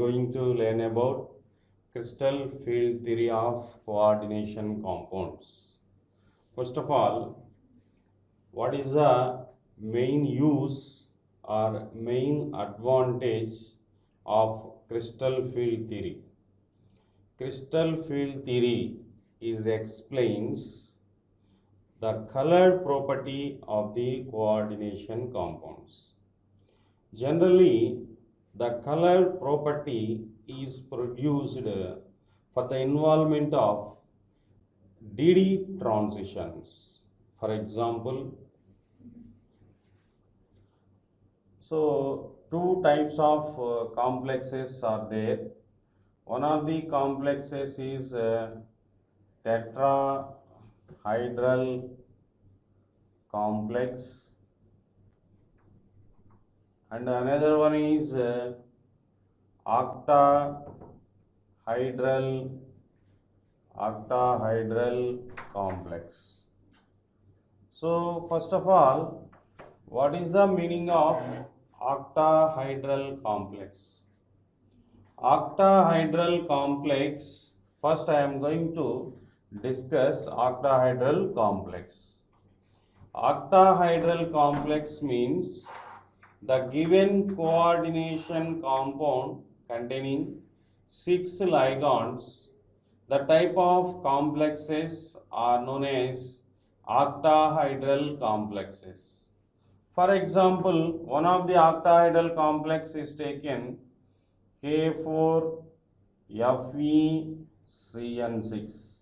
going to learn about crystal field theory of coordination compounds. First of all, what is the main use or main advantage of crystal field theory? Crystal field theory explains the color property of the coordination compounds. Generally, the color property is produced for the involvement of DD transitions. For example, two types of complexes are there. One of the complexes is tetrahedral complex, and another one is octahedral complex. So first of all, what is the meaning of octahedral complex? Octahedral complex, first I am going to discuss octahedral complex. Octahedral complex means the given coordination compound containing 6 ligands. The type of complexes are known as octahedral complexes. For example, one of the octahedral complex is taken K4FeCN6.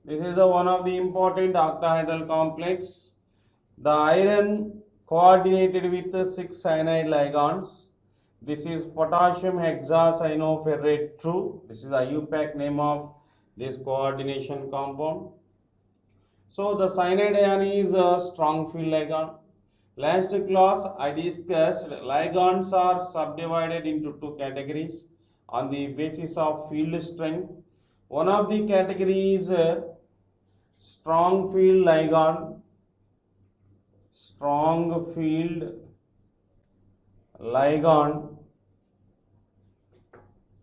This is one of the important octahedral complex. The iron coordinated with 6 cyanide ligands. This is potassium hexacyanoferrate 2. This is the IUPAC name of this coordination compound. So the cyanide ion is a strong field ligand. Last class I discussed ligands are subdivided into two categories on the basis of field strength. One of the categories is strong field ligand. Strong field ligand.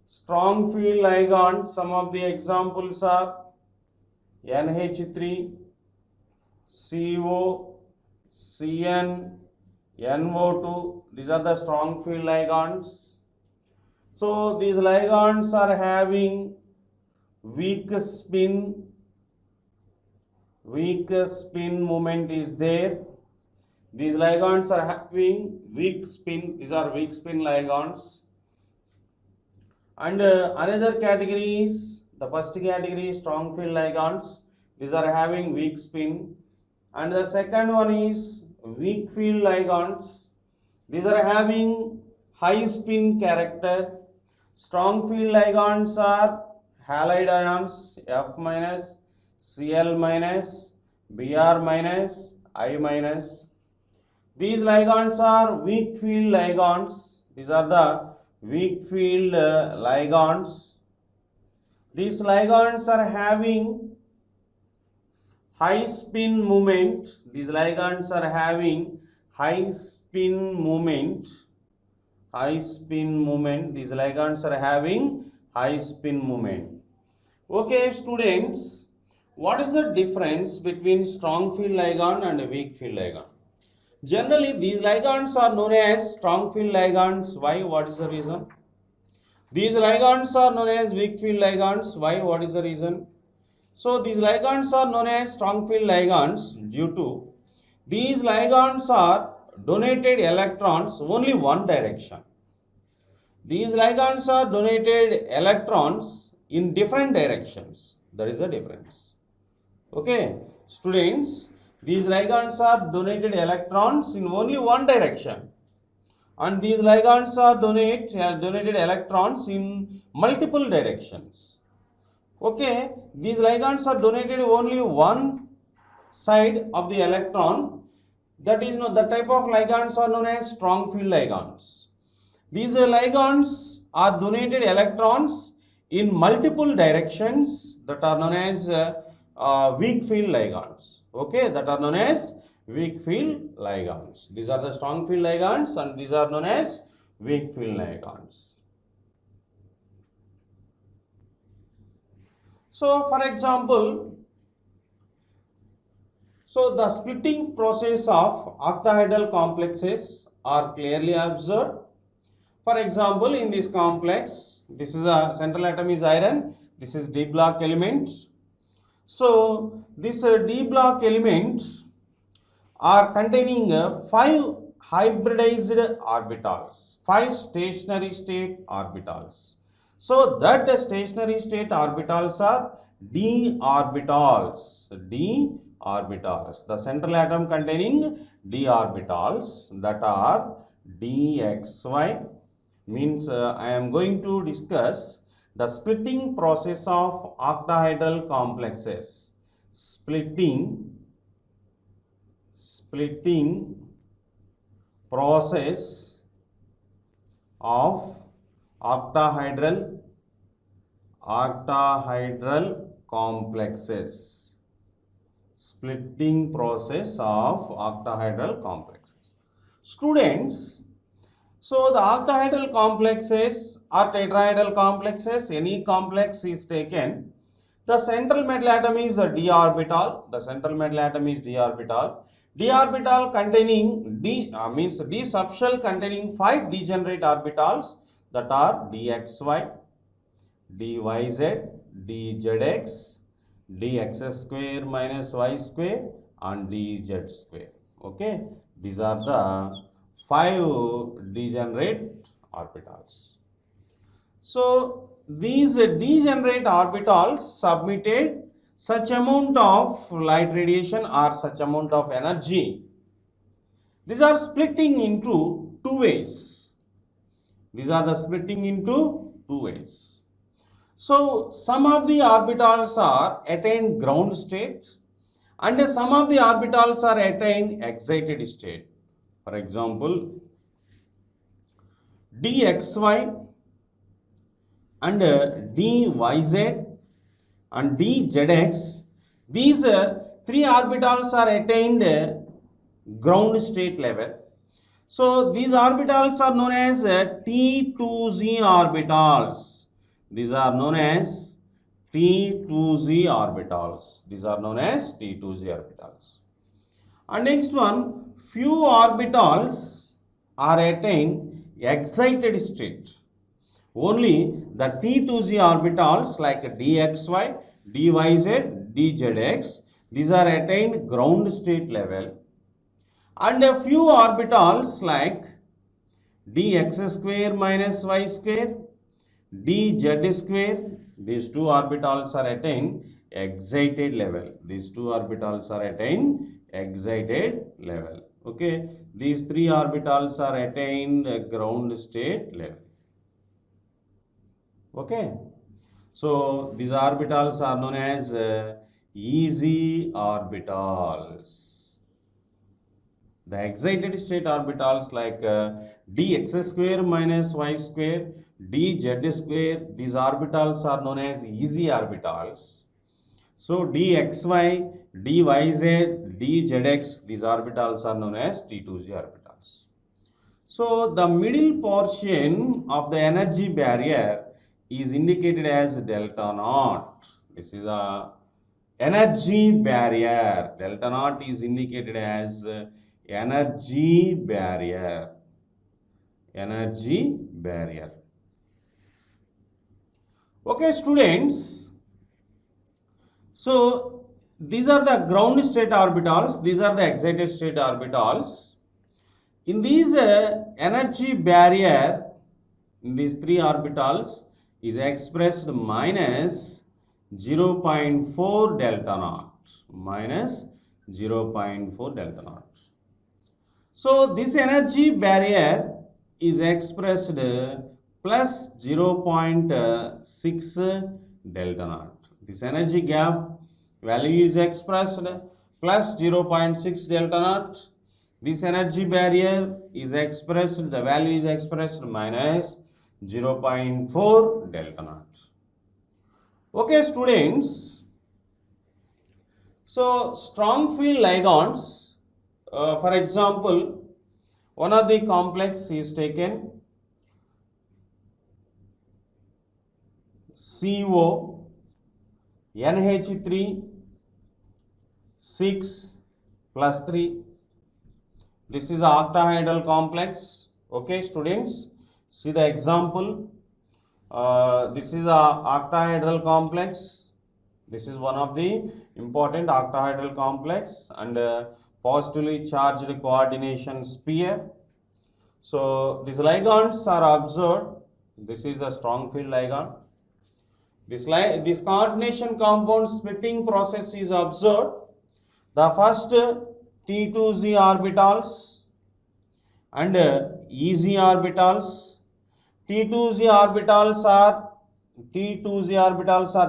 Strong field ligand, some of the examples are NH3, CO, Cn, NO2. These are the strong field ligands. So these ligands are having weak spin moment is there. These ligands are having weak spin. These are weak spin ligands. And another category is, the first category is strong field ligands. These are having weak spin. And the second one is weak field ligands. These are having high spin character. Strong field ligands are halide ions F minus, Cl minus, Br minus, I minus. These ligands are weak field ligands. These are the weak field ligands. These ligands are having high spin moment. These ligands are having high spin moment. These ligands are having high spin moment. Okay, students, what is the difference between strong field ligand and a weak field ligand? Generally, these ligands are known as strong field ligands. Why? What is the reason? These ligands are known as weak field ligands. Why? What is the reason? So these ligands are known as strong field ligands due to these ligands are donated electrons only one direction. These ligands are donated electrons in different directions. There is a difference. Okay, students, these ligands are donated electrons in only one direction, and these ligands are donated electrons in multiple directions. Okay, these ligands are donated only one side of the electron. That is the type of ligands are known as strong field ligands. These ligands are donated electrons in multiple directions, that are known as weak field ligands. Okay, that are known as weak field ligands. These are the strong field ligands and these are known as weak field ligands. So for example, so the splitting process of octahedral complexes are clearly observed. For example, in this complex, this is a central atom is iron, this is D block element. So this D block element are containing 5 hybridized orbitals, 5 stationary state orbitals. So that stationary state orbitals are d orbitals, the central atom containing d orbitals that are dxy. Means I am going to discuss the splitting process of octahedral complexes. Splitting process of octahedral complexes. Splitting process of octahedral complexes. Students, so the octahedral complexes or tetrahedral complexes, any complex is taken. The central metal atom is a d orbital. The central metal atom is d orbital. D orbital containing means d subshell containing 5 degenerate orbitals that are dxy, dyz, dzx, dx square minus y square and dz square. Okay, these are the 5 degenerate orbitals. So these degenerate orbitals submitted such amount of light radiation or such amount of energy. These are splitting into two ways. These are the splitting into two ways. So some of the orbitals are attained ground state and some of the orbitals are attained excited state. For example, dxy and dyz and dzx, these 3 orbitals are attained ground state level. So these orbitals are known as T2z orbitals. These are known as T2z orbitals. These are known as T2z orbitals. And next one, few orbitals are attained excited state. Only the T2z orbitals like dxy, dyz, dzx, these are attained ground state level. And a few orbitals like dx square minus y square, dz square, these 2 orbitals are attained excited level. These 2 orbitals are attained excited level. Okay, these 3 orbitals are attained ground state level. Okay, so these orbitals are known as easy orbitals. The excited state orbitals like dx square minus y square, dz square, these orbitals are known as easy orbitals. So dxy, dyz, dzx, these orbitals are known as T2z orbitals. So the middle portion of the energy barrier is indicated as delta naught. This is a energy barrier. Delta naught is indicated as energy barrier. Energy barrier. Okay, students. So these are the ground state orbitals. These are the excited state orbitals. In these energy barrier, in these 3 orbitals, is expressed minus 0.4 delta naught, minus 0.4 delta naught. So this energy barrier is expressed plus 0.6 delta naught. This energy gap value is expressed plus 0.6 delta naught. This energy barrier is expressed, the value is expressed minus 0.4 delta naught. Okay, students. So strong field ligands, for example, one of the complex is taken CO, NH3, 6 plus 3. This is octahedral complex. Okay, students, see the example. This is a octahedral complex. This is one of the important octahedral complex and positively charged coordination sphere. So these ligands are observed. This is a strong field ligand. This coordination compound splitting process is observed. The first T2Z orbitals and EZ orbitals. T2Z orbitals are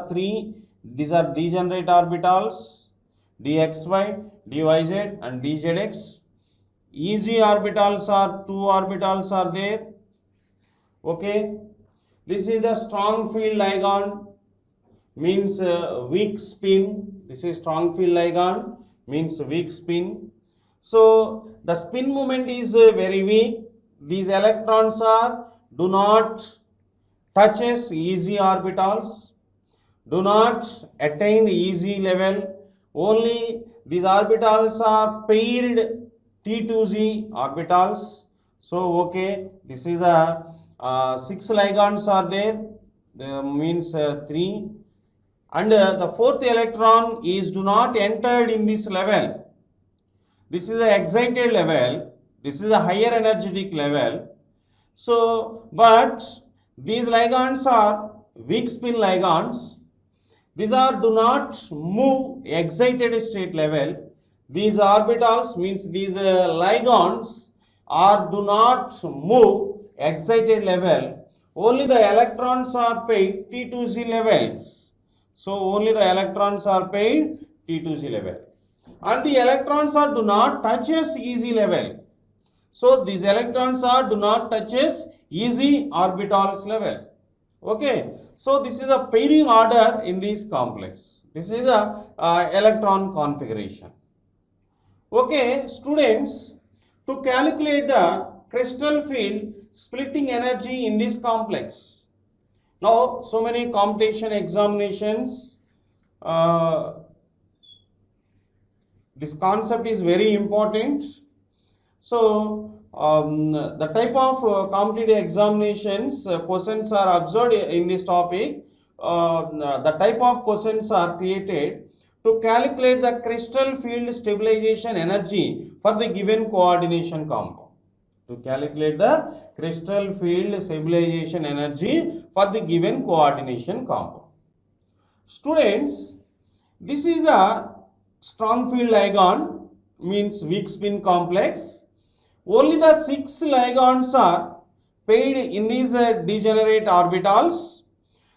3. These are degenerate orbitals, dxy, dyz and dzx. EZ orbitals are 2 orbitals are there. Okay, this is the strong field ligand, means weak spin. This is strong field ligand, means weak spin. So the spin moment is very weak. These electrons do not touches EZ orbitals, do not attain EZ level. Only these orbitals are paired T2Z orbitals. So okay, this is a 6 ligands are there, means 3, and the fourth electron is do not entered in this level. This is the excited level. This is a higher energetic level. So, but these ligands are weak spin ligands. These are do not move excited state level. These orbitals, means these ligands are do not move excited level. Only the electrons are paid T2Z levels. So only the electrons are paid T2Z level. And the electrons do not touches EZ level. So these electrons do not touches EZ orbitals level. Okay, so this is a pairing order in this complex. This is the electron configuration. Okay, students, to calculate the crystal field splitting energy in this complex. Now, so many competition examinations, this concept is very important. So, the type of competitive examinations questions are observed in this topic. The type of questions are created to calculate the crystal field stabilization energy for the given coordination compound. To calculate the crystal field stabilization energy for the given coordination compound. Students, this is a strong field ligand, means weak spin complex. Only the 6 ligands are paired in these degenerate orbitals.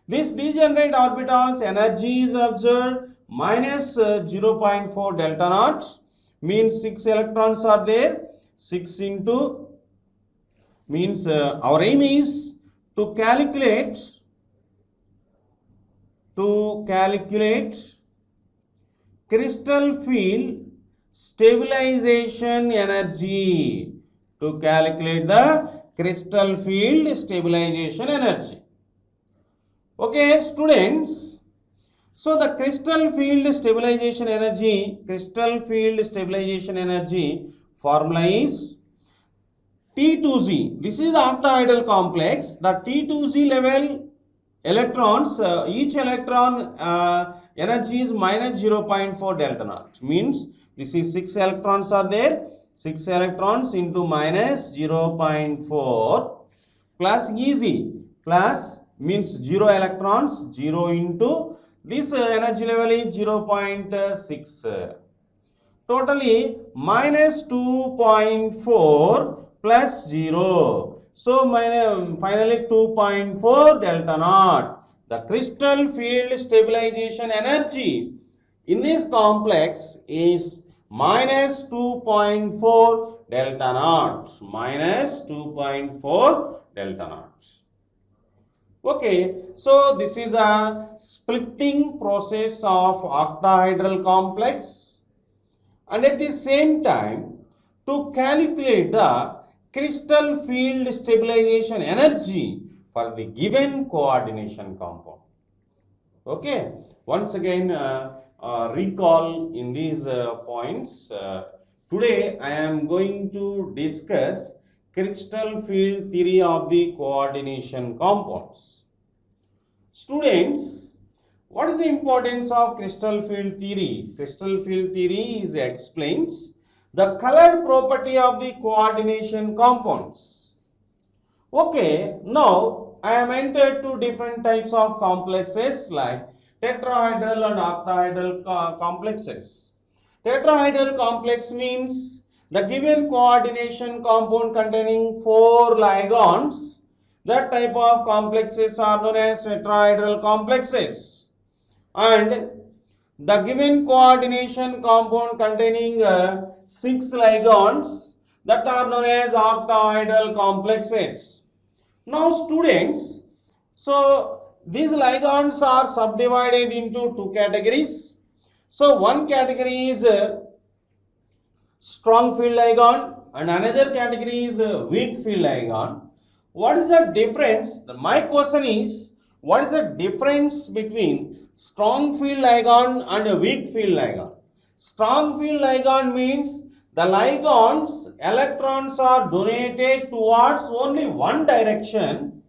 This degenerate orbitals energy is observed minus 0.4 delta naught, means 6 electrons are there. 6 into, means our aim is to calculate crystal field stabilization energy. To calculate the crystal field stabilization energy. Okay, students. So the crystal field stabilization energy formula is T2Z. This is the octahedral complex. The T2Z level electrons, each electron energy is minus 0.4 delta naught. Means this is 6 electrons are there. 6 electrons into minus 0.4 plus EZ, plus means 0 electrons, 0 into this energy level is 0.6. Totally minus 2.4 plus 0. So finally 2.4 delta naught. The crystal field stabilization energy in this complex is minus 2.4 delta naught. Minus 2.4 delta naught. Okay, so this is a splitting process of octahedral complex, and at the same time to calculate the crystal field stabilization energy for the given coordination compound. Okay, once again recall in these points. Today I am going to discuss crystal field theory of the coordination compounds. Students, what is the importance of crystal field theory? Crystal field theory explains the color property of the coordination compounds. Okay, now I am entered two different types of complexes like tetrahedral and octahedral complexes. Tetrahedral complex means the given coordination compound containing 4 ligands. That type of complexes are known as tetrahedral complexes. And the given coordination compound containing 6 ligands, that are known as octahedral complexes. Now students, so these ligands are subdivided into two categories. So one category is strong field ligand and another category is weak field ligand. What is the difference? My question is, what is the difference between strong field ligand and a weak field ligand? Strong field ligand means the ligands electrons are donated towards only one direction.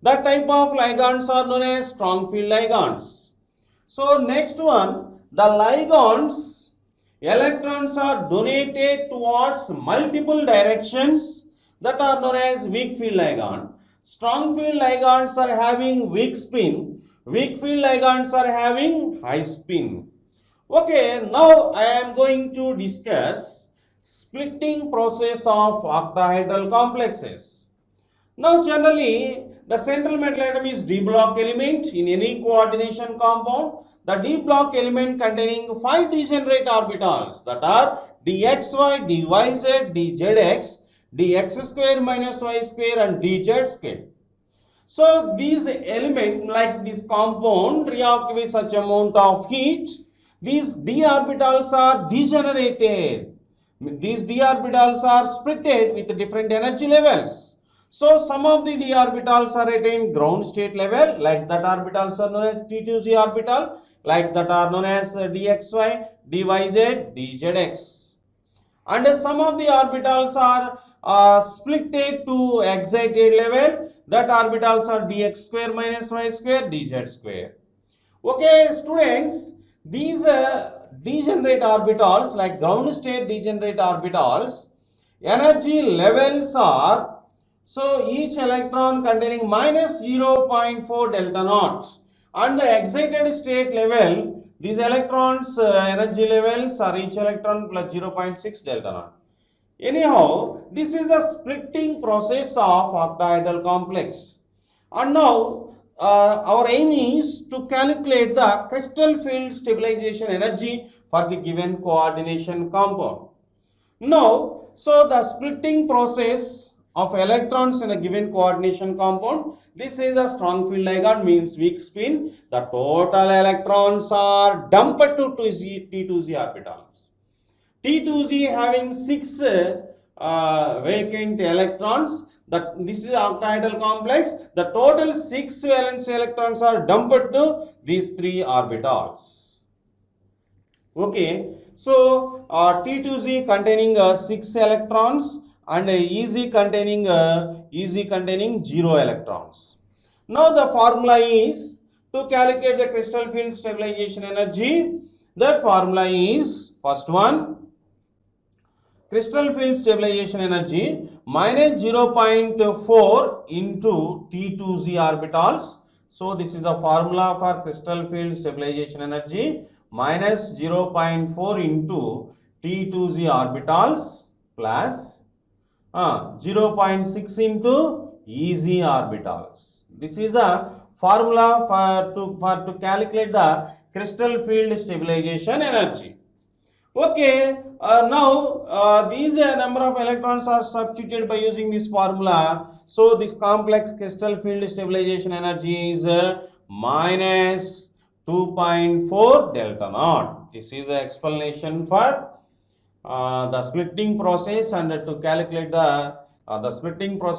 That type of ligands are known as strong field ligands. So next one, the ligands electrons are donated towards multiple directions, that are known as weak field ligand. Strong field ligands are having weak spin. Weak field ligands are having high spin. Okay, now I am going to discuss splitting process of octahedral complexes. Now generally the central metal atom is d block element in any coordination compound. The d block element containing 5 degenerate orbitals, that are dxy, dyz, dzx, dx square minus y square and dz square. So these element like this compound react with such amount of heat, these d orbitals are degenerated. These d orbitals are splitted with different energy levels. So some of the d orbitals are attained ground state level, like that orbitals are known as T2z orbital, like that are known as dxy, dyz, dzx. And some of the orbitals are splitted to excited level, that orbitals are dx square minus y square, dz square. Okay students, these degenerate orbitals like ground state degenerate orbitals, energy levels are, so each electron containing minus 0.4 delta naught, and the excited state level, these electrons energy levels are each electron plus 0.6 delta naught. Anyhow, this is the splitting process of octahedral complex. And now our aim is to calculate the crystal field stabilization energy for the given coordination compound. Now, so the splitting process of electrons in a given coordination compound, this is a strong field ligand, means weak spin. The total electrons are dumped to T2z orbitals. T2z having 6 vacant electrons. This is octahedral complex. The total 6 valence electrons are dumped to these 3 orbitals. Okay, so T2z containing 6 electrons and EZ containing 0 electrons. Now the formula is to calculate the crystal field stabilization energy. That formula is, first one, crystal field stabilization energy minus 0.4 into T2z orbitals. So this is the formula for crystal field stabilization energy, minus 0.4 into T2z orbitals plus 0.6 into EZ orbitals. This is the formula for to calculate the crystal field stabilization energy. Okay, now these number of electrons are substituted by using this formula. So this complex crystal field stabilization energy is minus 2.4 delta naught. This is the explanation for the splitting process, and to calculate the splitting process.